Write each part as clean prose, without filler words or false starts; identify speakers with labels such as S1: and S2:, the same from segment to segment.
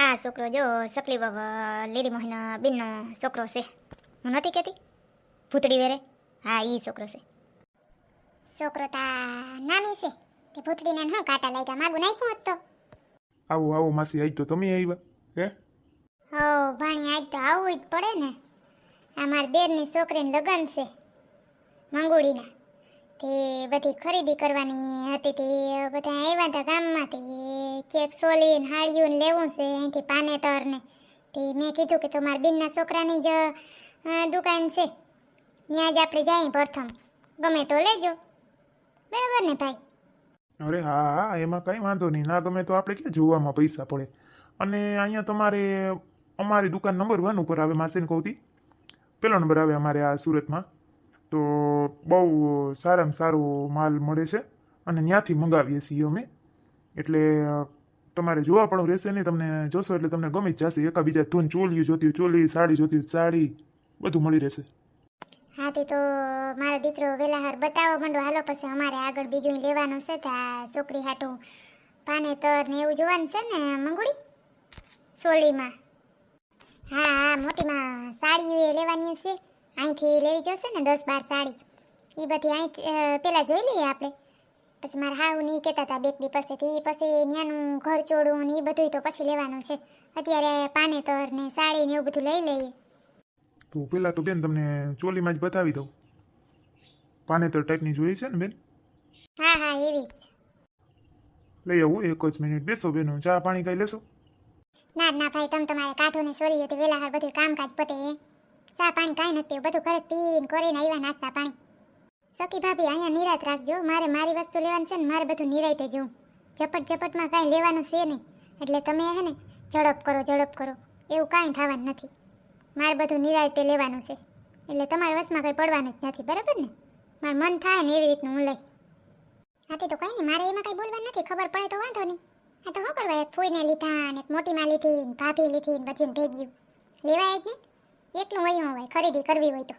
S1: આ છોકરો જો સકલી વગ લીલી મોહન બેનનો છોકરો છે. હું નથી કહેતી ભૂતડી વેરે. હા ઈ છોકરો છે. છોકરો તા નાની છે તે ભૂતડીને હું કાંટા લાગ્યા માગું નાખ્યું હોત તો.
S2: આવો આવો માસી, આજ તો તમે આવ્યા હે?
S1: હો ભાણી આજ તો આવવું જ પડે ને. આ મારી દેરની છોકરીને લગ્ન છે મંગુડીના. તે બધી ખરીદી કરવાની હતી તે બધા આવ્યા હતા ગામમાંથી. કેક સોલી ને હાડિયું ને લેવું છે અહીંથી પાનેતર ને. તે મેં કીધું કે તો મારા બેનના છોકરાની જ દુકાન છે, ત્યાં જ આપણે જઈએ પ્રથમ. ગમે તો લેજો, બરાબર ને ભાઈ?
S2: અરે હા હા, એમાં કંઈ વાંધો નહીં. ના ગમે તો આપણે ક્યાં જોવામાં પૈસા પડે. અને અહીંયા તમારે અમારી દુકાન નંબર 1 ઉપર આવે. માસીને કહું હતી પહેલો નંબર આવે અમારે આ સુરતમાં. તો બહુ સારામાં સારો માલ મળે છે અને ત્યાંથી મંગાવીએ છીએ અમે. એટલે તમારે જોવા પણ રહેશે નહીં. તમને જોશો એટલે તમને ગમી જ જશે. એકાબીજા ધૂન ચોલીયું જોતી હોય ચોલી, સાડી જોતી હોય સાડી, બધું મળી રહેશે.
S1: હા તે તો મારો દીકરો વેલાહાર બતાવવા માંડો. હાલો પછી અમારે આગળ બીજું લેવાનું છે. તો આ છોકરી હાટું પાનેતર ને એવું જોવાનું છે ને મંગુડી સોલીમાં. હા હા, મોટીમાં સાડીઓ લેવાની છે. અહીંથી લેવી જશે ને 10-12 સાડી. એ બધી અહીં પેલા જોઈ લઈએ આપણે. પછી મારા હાવ ની કહેતા હતા બે દી પછીથી. પછી ત્યાંનું ઘર ચોડું ને એ બધું તો પછી લેવાનું છે. અત્યારે પાનેતર ને સાડી ને એવું બધું લઈ લઈએ.
S2: તો પહેલાં તો બેન તમને ચોલીમાં જ બતાવી દઉં. પાનેતર ટાઈપની જોઈએ છે ને બેન?
S1: હા હા એવી જ.
S2: લઈ આવું. એક જ મિનિટ બેસો બેનો. ચા પાણી કાંઈ લેશો?
S1: ના ના ભાઈ, તમે તમારે કાઢો ને સોરી હતી વેલાહાર બધું કામકાજ પતે. ચા પાણી કાંઈ નથી. બધું ઘરે પીને કરીને આવ્યા નાસ્તા પાણી. સખી ભાભી અહીંયા નિરાત રાખજો. મારે મારી વસ્તુ લેવાની છે ને મારે બધું નિરાતે જોઉં. ઝપટમાં કાંઈ લેવાનું છે નહીં. એટલે તમે હે ને ઝડપ કરો એવું કાંઈ થવાનું નથી. મારે બધું નિરાતે લેવાનું છે. એટલે તમારા વસમાં કંઈ પડવાનું જ નથી, બરાબર ને? મારું મન થાય ને એવી રીતનું હું લઈ. હાથી તો કંઈ નહીં, મારે એમાં કંઈ બોલવાનું નથી. ખબર પડે તો વાંધો નહીં. હા તો શું કરવા, એક ફૂઈને લીધા ને એક મોટીમાં લીધી ને ભાભી લીધી ને બધું થઈ ગયું. લેવાય જ નહીં. એકલું હોય ખરીદી કરવી હોય તો.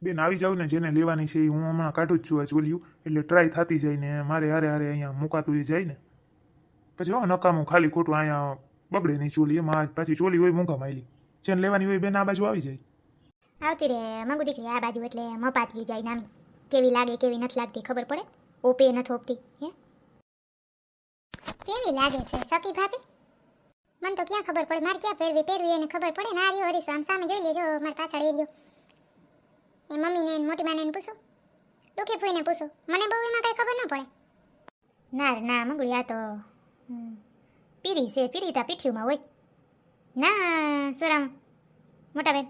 S2: બેન આવી જાવ ને, જેને લેવાની છે એ હું હમણાં કાઢું જ છું આ ચોલિયું. એટલે ટ્રાય થતી જાય ને મારે હારે અહીંયા મુકાતું જાય ને. પછી હો નકામું ખાલી ખોટું અહીંયા બગડે નહીં ચોલી. એમાં પાછી ચોલી હોય મૂંઘા માયલી. જેને લેવાની હોય બેન આ બાજુ આવી જાય.
S1: આવતી રે મંગુ દીકરી આ બાજુ. એટલે મપાતી જાય નામી. કેવી લાગે કેવી નથી લાગતી ખબર પડે. ઓપે નથી ઓપતી હે. કેવી લાગે છે સખી ભાભી? મને તો ક્યાં ખબર પડે. મારે ક્યાં પહેરવી એને ખબર પડે. ના રહ્યો હરીશ આમ સામે જોઈ લેજો. મારી પાછળ એરિયો એ મમ્મીને મોટી માને પૂછો, ડોકી ફોઈને પૂછો. મને બહુ એમાં કઈ ખબર ન પડે. ના મંગળી આ તો પીરી છે. પીરી તા પીઠ્યુંમાં હોય ના સુરામ મોટા બેન.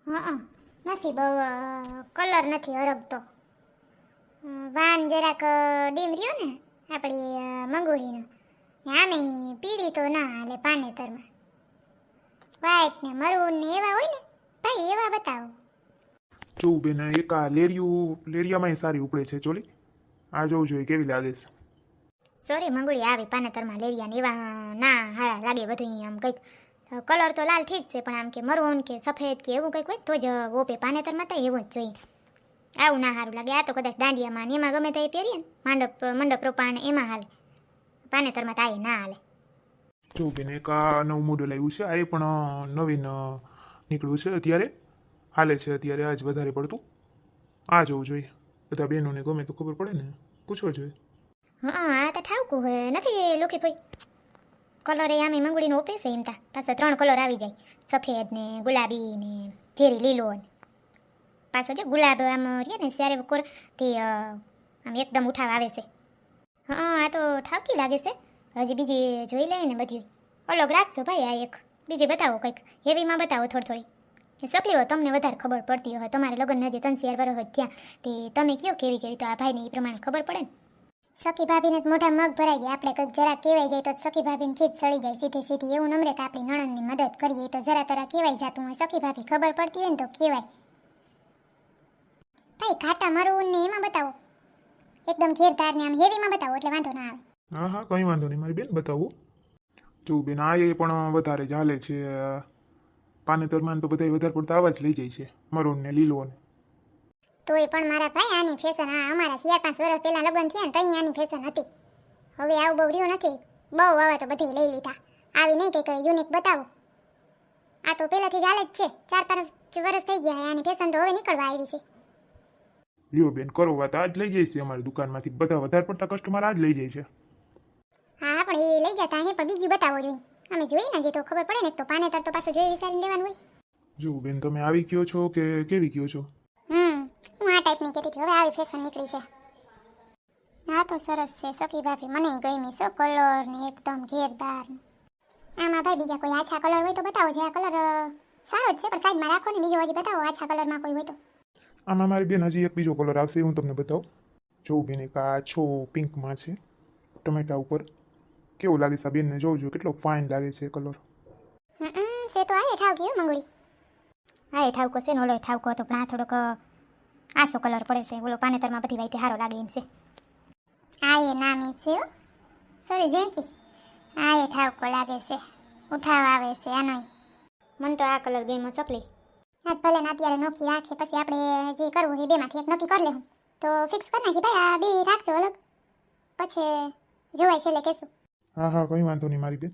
S1: હા નથી બહુ કલર નથી હરગતો. વાન જરાક ડીમ રહ્યો ને આપણી મંગુળીનો. આમે પીળી તો ના હાલે પાનેતરમાં. વ્હાઈટ ને મરૂન ને એવા હોય ને ભાઈ, એવા બતાવો.
S2: જોવું બેન, એક આ લેરિયામાં સારી ઉપડે છે ચોલી. આ જોવું જોઈએ કેવી લાગે છે.
S1: સોરી મંગુળી આવી પાનેતરમાં લેરિયા ને એવા ના હારા લાગે. બધું આમ કંઈક કલર તો લાલ ઠીક છે, પણ આમ કે મરૂન કે સફેદ કે એવું કંઈક હોય તો જ ઓપે. પાનેતરમાં તો એવું જ જોઈએ. આવું ના સારું લાગે. આ તો કદાચ દાંડિયામાં ને એમાં ગમે તે પહેરીએ ને મંડપ રોપાણ એમાં હાલે. પાનેતરમાં તો આ ના હાલે.
S2: જો બેન, એક આ નવું મોડલ આવ્યું છે. આ એ પણ નવીન નીકળ્યું છે અત્યારે. હાલે છે અત્યારે આજ વધારે પડતું. આ જોવું જોઈએ. બધા બહેનોને ગમે તો ખબર પડે ને, પૂછવો જોઈએ.
S1: હા આ તો ઠાવકું હોય નથી લોકી ભાઈ. કલર એ આમે મંગુડીનો ઓપે છે એમ તા. પાછા 3 કલર આવી જાય. સફેદ ને ગુલાબી ને ઝેરી લીલો ને પાછો જો ગુલાબ આમ રહે ને ત્યારે કોર તે આમ એકદમ ઉઠાવ આવે છે. હા આ તો ઠાવકી લાગે છે. હજી બીજી જોઈ લઈએ ને બધી. અલગ રાખજો ભાઈ. આ એક બીજી બતાવો કંઈક. હેવીમાં બતાવો થોડી. સકલી હોય તમને વધારે ખબર પડતી હોય. તમારે લગ્ન હજી 3-4 વર્ષ હોય ત્યાં તે તમે કયો કેવી તો આ ભાઈને એ પ્રમાણે ખબર પડે ને. સખી ભાભીને મોઢા મગ ભરાઈ જાય. આપણે કંઈક જરા કહેવાય જાય તો સખી ભાભીને ચીજ સળી જાય સીધી. એવું નમરે કે આપણી નણંદની મદદ કરીએ તો જરા તરા કહેવાય જતું હોય. સખી ભાભી ખબર પડતી હોય ને તો કહેવાય. ભાઈ ઘાટા મરૂન ને એમાં બતાવો. એકદમ ઘેરદાર ને આમ હેવીમાં બતાવો એટલે વાંધો ના આવે.
S2: હા હા, કંઈ વાંધો નહીં મારી બેન, બતાવું. જો બેન, આ એ પણ વધારે ચાલે છે. પાનેતરમાં તો બધા વધારે પડતા આવા જ લઈ જાય છે, મરૂન ને લીલો ને.
S1: તોય પણ મારા ભાઈ આની ફેશન. હા અમારા 4-5 વર્ષ પહેલા લગ્ન થયા ને તઈ આની ફેશન હતી. હવે આવું બહુ રહ્યું નથી. બહુ હવે તો બધી લઈ લીધા. આવી નહીં કંઈક યુનિક બતાવો. આ તો પહેલાથી જ હાલે જ છે. 4-5 વર્ષ થઈ ગયા. આની ફેશન તો હવે નીકળવા આવી છે.
S2: લ્યો બેન કરો વાત, આજ લઈ જાય છે અમારી દુકાનમાંથી બધા વધારે પડતા કસ્ટમર આજ લઈ જાય છે.
S1: હા પણ એ લઈ જતા અહીં પણ બીજું બતાવો જોઈએ. અમે જોઈ ને જે તો ખબર પડે ને, એક તો પાનેતર તો પાછું જોઈ વિચારીને લેવાનું હોય.
S2: જો બેન તમે આવી કયો છો કે કેવી કયો છો?
S1: હું આ ટાઈપની કહેતી હતી. હવે આવી ફેશન નીકળી છે. હા તો સરસ છે સખી ભાભી, મને ગમી છે કલર ને એકદમ ઘેરદાર. આમાં ભાઈ બીજા કોઈ આછા કલર હોય તો બતાવો. જે આ કલર સારો જ છે પણ સાઈડમાં રાખો ને. બીજો હજી બતાવો આછા કલરમાં કોઈ હોય તો.
S2: આમાં મારી બેન હજી એક બીજો કલર આવશે, હું તમને બતાવું. જો બેન એક આ છો પિંકમાં છે ટમેટા ઉપર. કેવું લાગે છે આ બેનને જોજો, કેટલો ફાઇન લાગે છે કલર.
S1: છે તો આ ઠાવ કેવું મંગળી. હા એ ઠાવકો છે ને ઓલો ઠાવકો હતો પણ આ થોડોક આસો કલર પડે છે. ઓલો પાનેતરમાં બધી વાઈતે સારો લાગે એમ છે. આ એ નામી છે સોરી જેણકી. આ એ ઠાવકો લાગે છે. ઉઠાવ આવે છે આનો. મને તો આ કલર ગમ્યો સકલી. હા ભલે ને અત્યારે નોખી રાખે, પછી આપણે જે કરવું એ બેમાંથી એક નક્કી કરી લેવું. તો ફિક્સ કરી નાખી ભાઈ, આ બે રાખજો અલગ, પછી જોવાય છે એટલે કહેશું.
S2: હા હા કંઈ વાંધો નહીં મારી બેન.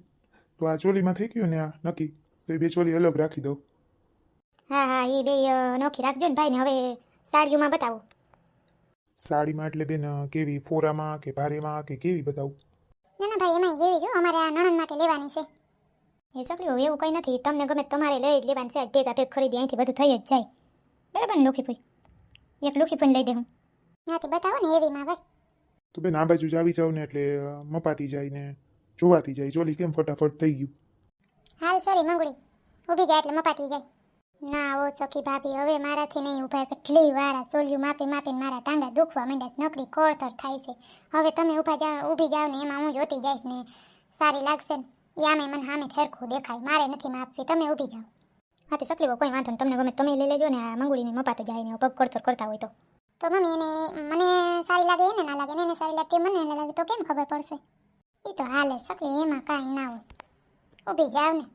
S2: તો આ ચોલીમાં થઈ ગયું ને આ નક્કી, તો એ બે ચોલી અલગ રાખી દઉં.
S1: હા હા એ બે નોખી રાખજો ને ભાઈ. ને હવે સાડીઓમાં બતાવો.
S2: સાડીમાં એટલે બેન કેવી, ફોરામાં કે ભારેમાં કે કેવી બતાવું?
S1: ના ના ભાઈ એમાં એવી જો અમારે આ નણંદ માટે લેવાની છે. એ સકલીઓ એવું કંઈ નથી, તમને ગમે તમારે લઈ જ લેવાની છે. ભેગા ભેગ ખરીદી અહીંથી બધું થઈ જ જાય. બરાબર ને લુખી ભાઈ? એક લુખી પણ લઈ દે હું. ત્યાંથી બતાવો ને એવીમાં ભાઈ.
S2: તો બેન આ બાજુ જ આવી જાવ ને એટલે મપાતી જાય ને જોવાતી જાય. ચોલી કેમ ફટાફટ થઈ ગયું.
S1: હાલ સોરી મંગળી, ઊભી જાય એટલે મપાતી જાય. ના ઓ સખી ભાભી હવે મારાથી નહીં ઊભા. કેટલી વાર આ સોલિયું માપી માપીને મારા ટાંગા દુખવા માંડ્યા છે. નકરી કોળતર થાય છે. હવે તમે ઊભી જાવ ને એમાં હું જોતી જઈશ ને સારી લાગશે ને એ આમે મને સામે થેરખું દેખાય. મારે નથી માપવી, તમે ઊભી જાઓ. હા તે સકલીઓ કોઈ વાંધો નહીં, તમને ગમે તમે લઈ લેજો ને. આ મંગળીને મપાતો જાય ને પગ કોળતર કરતા હોય તો મમ્મી એને મને સારી લાગે એને ના લાગે ને એને સારી લાગે મને ના લાગે તો કેમ ખબર પડશે? એ તો હાલે સકલી, એમાં કાંઈ ના હોય. ઊભી જાવ ને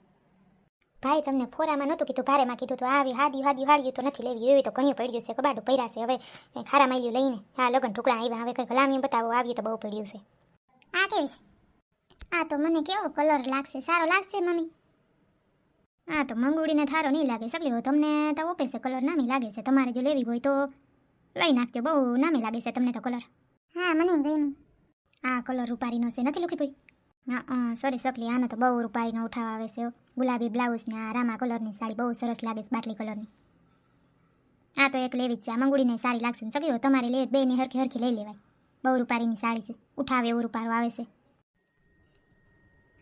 S1: ભાઈ. તમને ફોરામાં નહોતું કીધું, ભારેમાં કીધું તો આવી હાડી તો નથી લેવી. એવી તો ઘણી પડ્યું છે, કબાડું પડ્યા છે. હવે ખારા માલ્યું લઈને હા લગન ઢોકળા આવ્યા. હવે કંઈક લામી બતાવો, આવીએ તો બહુ પડ્યું છે. આ કેવી છે? આ તો મને કેવો કલર લાગશે, સારો લાગશે મમ્મી? આ તો મંગુડીને થારો નહીં લાગે સકલી. તમને તો ઓપે છે કલર, નામી લાગે છે. તમારે જો લેવી હોય તો લઈ નાખજો, બહુ નામી લાગે છે તમને તો કલર. હા મને ગમી. આ કલર રૂપારીનો છે નથી લુખી ભાઈ? હા સોરી સકલી, આનો તો બહુ રૂપારીનો ઉઠાવ આવે છે. ગુલાબી બ્લાઉઝ ને આ રામા કલરની સાડી બહુ સરસ લાગે છે, બાટલી કલરની. આ તો એક લેવી જ છે. આ મંગુડીને સારી લાગશે ને સકલી. તમારે લેવી બે ને હરખી હરખી લઈ લેવાય. બહુ રૂપારીની સાડી છે, ઉઠાવે એવું રૂપારો આવે છે.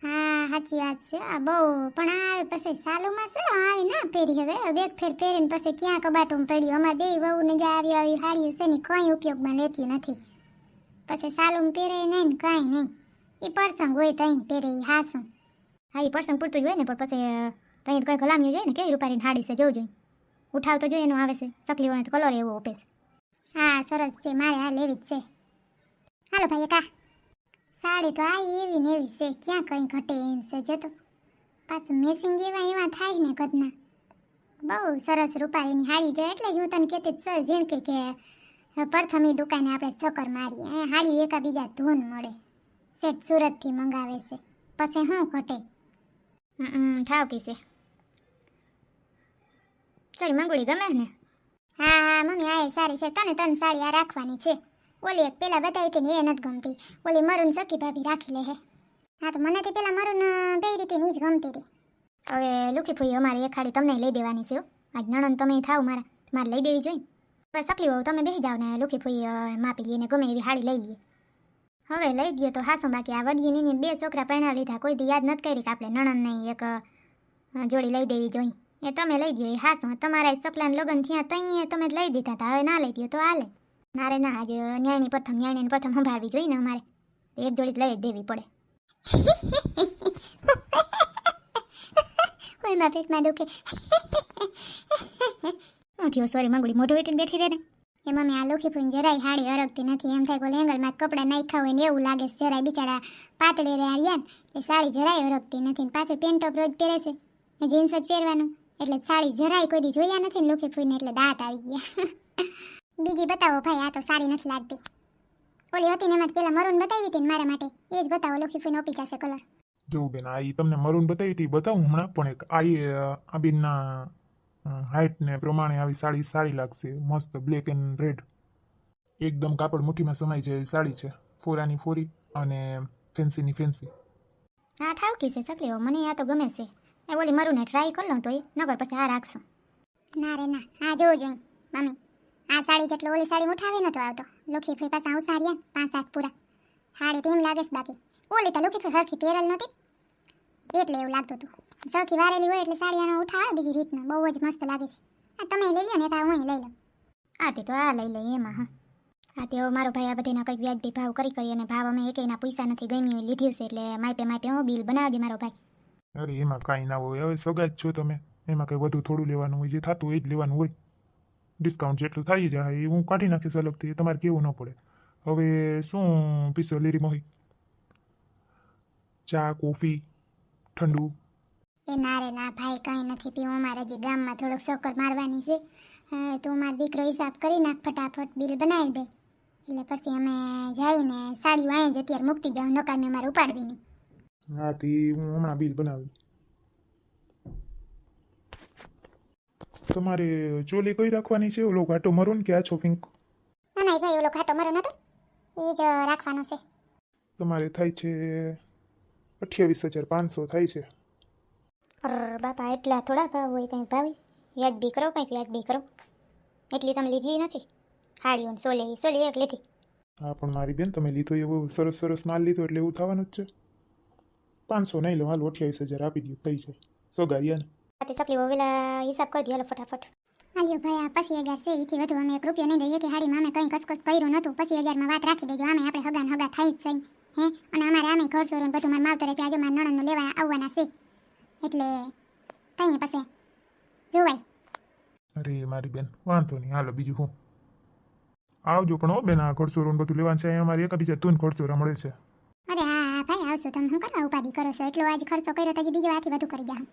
S1: હા સાચી વાત છે. આ બહુ પણ આ પછી સાલુમાં છે આવી ના પહેરી. હવે બેગ ફેર પહેરીને પછી ક્યાં કબાટું પડ્યું. અમારે બે વહુને જે આવી સાડીઓ છે ને કંઈ ઉપયોગમાં લેતી નથી. પછી સાલુમાં પહેરે નહીં ને કાંઈ નહીં. એ પ્રસંગ હોય તો અહીં પહેરે એ હાસું. હા એ પ્રસંગ પૂરતું જ હોય ને, પણ પછી ત્યાં કંઈ ગલામ્યું જોઈએ ને કેવી રૂપારીની સાડી છે જોવું જોઈએ. ઉઠાવ તો જોઈએ એનું આવે છે. સકલીઓને તો કલર એવો ઓપે છે. હા સરસ છે, મારે આ લેવી જ છે. હાલો ભાઈ કા સાડી તો આ એવી ને એવી છે, ક્યાં કંઈ ઘટે એમ છે. જતો પાછું મેસિંગ એવા થાય ને કદના. બહુ સરસ રૂપારીની સાડી જોઈએ. એટલે જ હું તને કહેતી જ સર ઝીણકે કે પ્રથમ એ દુકાને આપણે ચક્કર મારીએ. એ સાડી એકાબીજા ધૂન મળે. સેટ સુરતથી મંગાવે છે, પછી શું ઘટે? ઠાવકી છે. સોરી મંગુડી ગમે ને? હા હા મમ્મી આ સારી છે. તને સાડી આ રાખવાની છે. ઓલી એક પેલા બતાવી હતી ને એ નથી ગમતી. ઓલી મરૂન સખી ભાભી રાખી લે હે. હા તો મને તો પેલા મરૂન બે રીતે ની જ ગમતી હતી. હવે લુખી ફૂઈ અમારી એક ખાડી તમને લઈ દેવાની છે. આજ નણંદ તમે થાવ મારે લઈ દેવી જોઈએ. બસ સકલી બહુ તમે બેસી જાવ ને લુખી ફૂઈ માપી લઈએ ને ગમે એવી હાડી લઈ લઈએ. હવે લઈ ગયો તો હાસો. બાકી આ વડીની બે છોકરા પરણાવી લીધા, કોઈ દી યાદ નથી કરી કે આપણે નણંદને એક જોડી લઈ દેવી જોઈએ. એ તમે લઈ દો એ હાસો. તમારા સકલાને લગ્ન થયા તઈ તમે લઈ દીધા હતા, હવે ના લઈ દો તો હાલે. મારે ના આજે ન્યાયની પ્રથમ સંભાળવી જોઈએ ને અમારે. એક જોડી લઈ જ દેવી પડે. કોઈમાં પેટમાં દુખે. હું થયો સોરી મંગુડી, મોઢું વીટીને બેઠી રહે ને. એ મમ્મી આ લુખી ફૂઈને જરાય હાડી હરકતી નથી. એમ થાય કોઈ એંગલમાં કપડાં નાખ્યા હોય ને એવું લાગે છે. જરાય બિચારા પાતળી રહ્યા ને એ સાડી જરાય હરકતી નથી. પાછું પેન્ટ ટોપ રોજ પહેરે છે ને જીન્સ જ પહેરવાનું, એટલે સાડી જરાય કોઈ દી જોયા નથી ને લુખી ફૂઈને, એટલે દાંત આવી ગયા. બીજી બતાવો ભાઈ, આ તો સારી નથી લાગતી. ઓલી હતી ને એમાં પેલા મરૂન બતાવી હતી ને મારા માટે એ જ બતાવો લોખી ફઈને ઓપી જશે કલર.
S2: જોઉં બેન આ ઈ તમને મરૂન બતાવી હતી બતાવું હમણાં પણ એક આ બેનના હાઇટને પ્રમાણે આવી સાડી સારી લાગશે મસ્ત બ્લેક એન્ડ રેડ એકદમ કાપડ મુઠ્ઠીમાં સમાઈ જાય એવી સાડી છે ફોરાની ફોરી અને ફેન્સીની ફેન્સી.
S1: હા ઠાવકી છે ચકલીઓ મને આ તો ગમે છે એ ઓલી મરૂને ટ્રાય કરી લઉં તો એ નગર પછી આ રાખશું. ના રે ના આ જોવું જોઈએ મમ્મી આ સાડી જેટલો ઓલી સાડી ઉઠાવી નતો આવતો લોખી ફઈ પાછા ઉસાર્યા 5-7 પૂરા સાડી તો એમ લાગે છે બાકી ઓલી તો લોખી ફઈ હરખી પહેરેલ નહોતી એટલે એવું લાગતું હતું સરખી વારેલી હોય એટલે સાડી આનો ઉઠાવે બીજી રીતના બહુ જ મસ્ત લાગે છે. આ તમે લઈ લો ને તો હું લઈ લઉં. આ તે તો આ લઈ લઈ એમાં હા આ તે મારો ભાઈ આ બધીના કંઈક વ્યાજબી ભાવ કરી અને ભાવ અમે એકેયના પૈસા નથી ગમ્યું લીધ્યું છે એટલે માપે હું બિલ બનાવજે મારો ભાઈ.
S2: અરે એમાં કાંઈ ના હોય હવે સગા જ છો તમે એમાં કંઈ વધુ થોડું લેવાનું હોય જે થતું હોય એ જ લેવાનું હોય ડિસ્કાઉન્ટ જેટલું થઈ જાય એ હું કાઢી નાખીશ અલગથી એ તમારે કેવું ન પડે. હવે શું પીશો લીરી મોહી ચા કોફી ઠંડુ?
S1: એ ના રે ના ભાઈ કંઈ નથી પીવું અમારે હજી ગામમાં થોડોક સક્કર મારવાની છે તું મારો દીકરો હિસાબ કરી નાખ ફટાફટ બિલ બનાવી દે એટલે પછી અમે જઈને સાડી વાંય જ અત્યારે મૂકતી જાઉં નકાર મેં મારે ઉપાડવી નહીં.
S2: હા તી હું હમણાં બિલ બનાવી. તમારે ચોલી કઈ રાખવાની છે ઓલો ઘાટો મરૂન કે આછો પિંક?
S1: ના ના ભાઈ ઓલો ઘાટો મરો નતો એ જ રાખવાનો છે.
S2: તમારે થાય છે 28,500 થાય છે.
S1: અર બાપા એટલા થોડા ભાવ હોય કંઈ ભાવી વ્યાજબી કરો કંઈક વ્યાજબી કરો એટલી તમે લીધી નથી હાડીઓ સોલે એક લીધી.
S2: હા પણ મારી બેન તમે લીધો એવો સરસ સરસ માલ લીધો એટલે એવું થવાનું જ છે 500 નહીં લો હાલ 28,000 આપી દો થઈ જાય સોગારિયા ને.
S1: તે સકલી વેલા હિસાબ કરી દો હાલો ફટાફટ. હાલ્યો ભાઈ આ 25,000 છે એથી વધુ અમે 1 રૂપિયો નહીં દઈએ કે હાડીમાં અમે કંઈ કસકસ કર્યું નહોતું 25,000માં વાત રાખી દેજો આમે આપણે હગાને હગા થઈ જ જઈ હે અને અમારે આમે ઘર સોરું બધું મારા માવતરે આજે મારા નણંદનું લેવા આવવાના છે એટલે કઈ પાસે જોવાય.
S2: અરે મારી બેન વાંધો નહીં હાલો બીજું હું આવજો પણ હો બેન આ ઘરસોરું બધું લેવાનું છે અહીંયા અમારે એકબીજા તું ઘરસોરા મળે છે.
S1: અરે હા ભાઈ આવશો તમે શું કરવા ઉપાધિ કરો છો એટલો આજ ખર્ચો કર્યો તો બીજો આથી વધુ કરી ગયા.